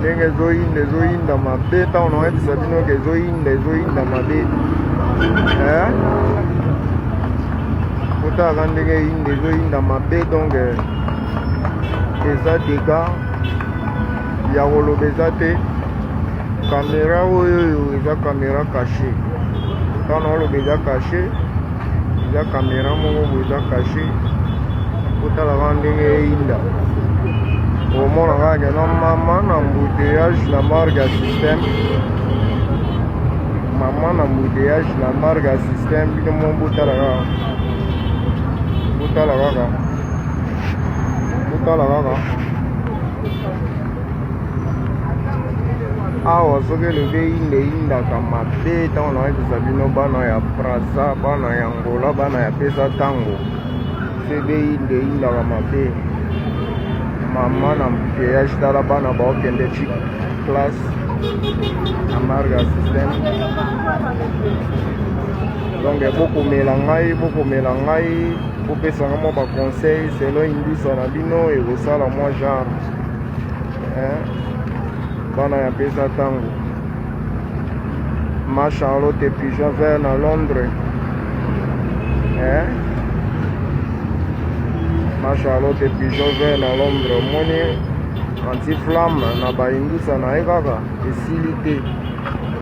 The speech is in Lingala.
ndenge ezoyinda mabe ntango nakoyebisa bino ke ezoyinda mabe kotalaka ndenge ezoyinda mabe donc eza dega ya koloba eza te. Caméra oyo eza caméra caché ntango naoloba eza caché eza caméra moko boye eza caché kotalaka ndenge eyinda omona kaka na mama na embouteillage na marque ya système mama na embouteillage na marque ya système bino mo botala kaka awa soki elobi eyindaka mabe ntango nakoyebisa bino bana ya Brazza bana ya Angola bana ya pesa ntango soki eyindaka mabe mama na embouteillage tala bana baokende chic classe na marque ya système donc bokomela ngai bopesanga mwa baconseil selo indusa na bino ekosala mwa genre bana ya pesa ntango ma Charlotte pigeon vert na Londres ma Charlotte pigeon vert na Londres omoni anti-flamme na baindusa na ye kaka esili te